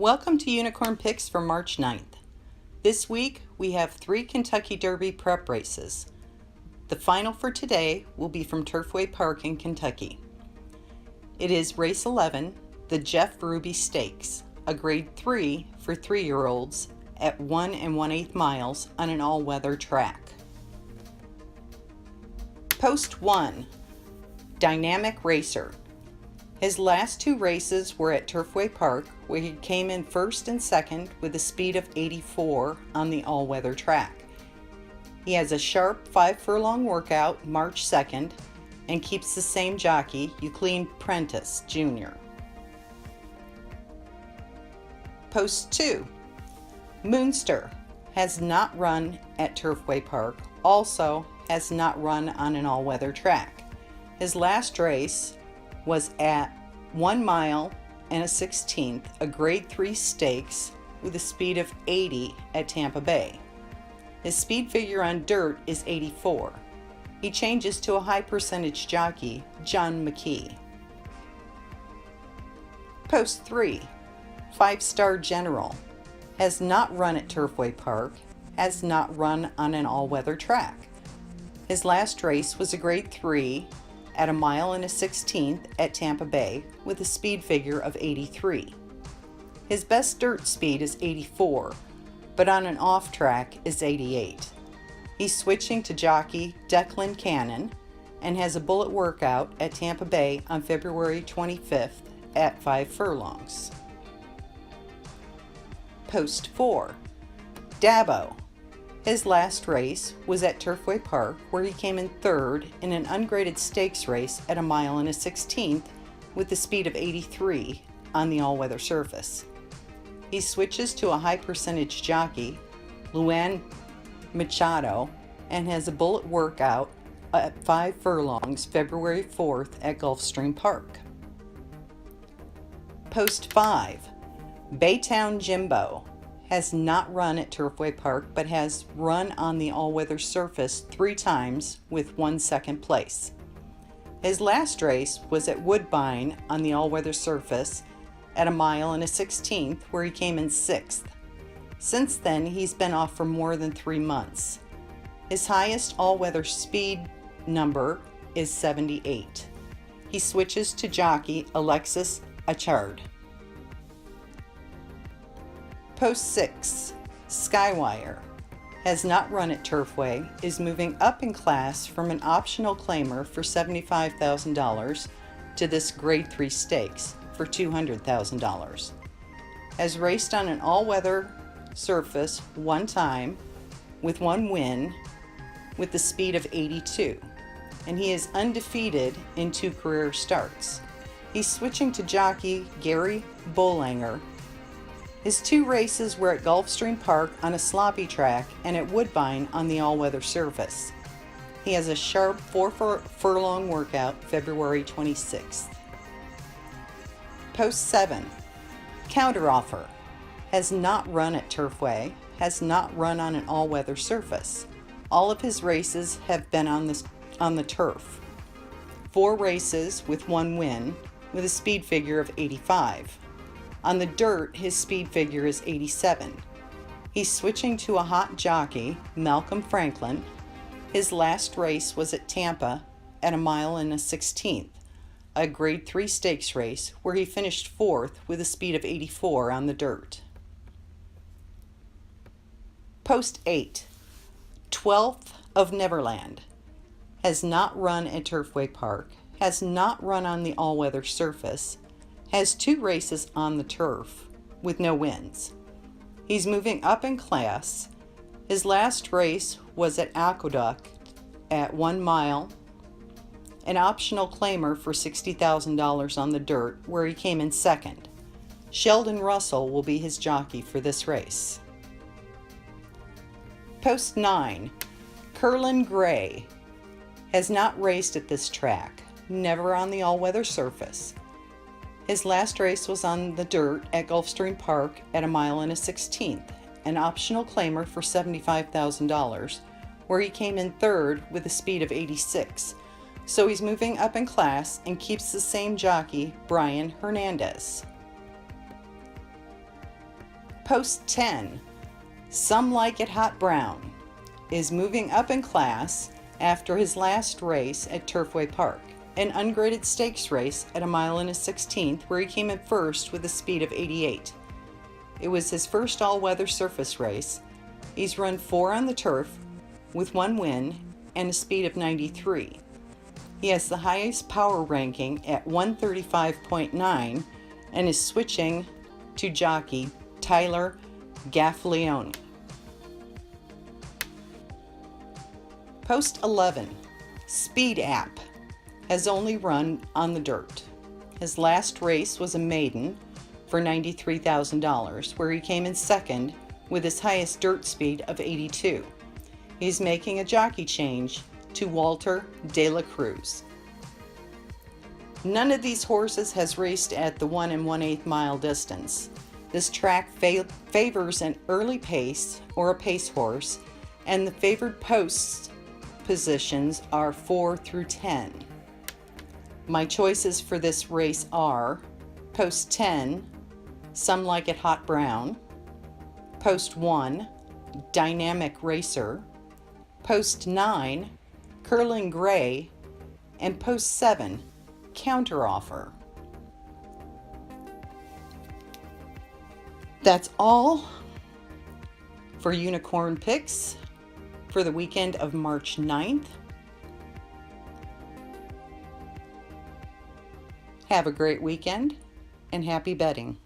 Welcome to Unicorn Picks for March 9th. This week we have 3 Kentucky Derby prep races. The final for today will be from Turfway Park in Kentucky. It is race 11, the Jeff Ruby Stakes, a grade 3 for 3-year-olds at 1 1/8 miles on an all-weather track. Post 1, Dynamic Racer. His last 2 races were at Turfway Park, where he came in first and second with a speed of 84 on the all-weather track. He has a sharp 5-furlong workout March 2nd and keeps the same jockey, Euclid Prentice Jr. Post 2, Moonster has not run at Turfway Park, also has not run on an all-weather track. His last race was at 1 mile and a 16th, a grade 3 stakes with a speed of 80 at Tampa Bay. His speed figure on dirt is 84. He changes to a high percentage jockey, John McKee. Post 3, 5-Star General, has not run at Turfway Park, has not run on an all-weather track. His last race was a grade 3 at 1 mile and a 16th at Tampa Bay with a speed figure of 83. His best dirt speed is 84, but on an off track is 88. He's switching to jockey Declan Cannon and has a bullet workout at Tampa Bay on February 25th at 5 furlongs. Post 4, Dabo. His last race was at Turfway Park, where he came in third in an ungraded stakes race at 1 mile and a 16th with a speed of 83 on the all-weather surface. He switches to a high percentage jockey, Luan Machado, and has a bullet workout at 5 furlongs February 4th at Gulfstream Park. Post 5, Baytown Jimbo, has not run at Turfway Park but has run on the all-weather surface 3 times with 1 second place. His last race was at Woodbine on the all-weather surface at 1 mile and a 16th, where he came in 6th. Since then, he's been off for more than 3 months. His highest all-weather speed number is 78. He switches to jockey Alexis Achard. Post 6, Skywire, has not run at Turfway, is moving up in class from an optional claimer for $75,000 to this grade 3 stakes for $200,000. Has raced on an all-weather surface 1 time with 1 win with the speed of 82, and he is undefeated in 2 career starts. He's switching to jockey Gary Bolanger. His 2 races were at Gulfstream Park on a sloppy track and at Woodbine on the all-weather surface. He has a sharp 4-furlong workout February 26th. Post 7, Counteroffer, has not run at Turfway, has not run on an all-weather surface. All of his races have been on the turf. 4 races with 1 win with a speed figure of 85. On the dirt, his speed figure is 87. He's switching to a hot jockey, Malcolm Franklin. His last race was at Tampa at 1 mile and a 16th, a grade 3 stakes race where he finished 4th with a speed of 84 on the dirt. Post 8, 12th of Neverland, has not run at Turfway Park, has not run on the all-weather surface, has 2 races on the turf with no wins. He's moving up in class. His last race was at Aqueduct at 1 mile, an optional claimer for $60,000 on the dirt, where he came in 2nd. Sheldon Russell will be his jockey for this race. Post 9, Curlin Gray, has not raced at this track, never on the all-weather surface. His last race was on the dirt at Gulfstream Park at 1 mile and a 16th, an optional claimer for $75,000, where he came in 3rd with a speed of 86. So he's moving up in class and keeps the same jockey, Brian Hernandez. Post 10, Some Like It Hot Brown, is moving up in class after his last race at Turfway Park, an ungraded stakes race at 1 1/16 where he came in first with a speed of 88. It was his first all-weather surface race. He's run 4 on the turf with 1 win and a speed of 93. He has the highest power ranking at 135.9 and is switching to jockey Tyler Gaffalione. Post 11, Speed App, has only run on the dirt. His last race was a maiden for $93,000, where he came in second with his highest dirt speed of 82. He's making a jockey change to Walter de la Cruz. None of these horses has raced at the 1 1/8 mile distance. This track favors an early pace or a pace horse, and the favored posts positions are 4 through 10. My choices for this race are Post 10, Some Like It Hot Brown, Post 1, Dynamic Racer, Post 9, Curling Gray, and Post 7, Counteroffer. That's all for Unicorn Picks for the weekend of March 9th. Have a great weekend and happy betting.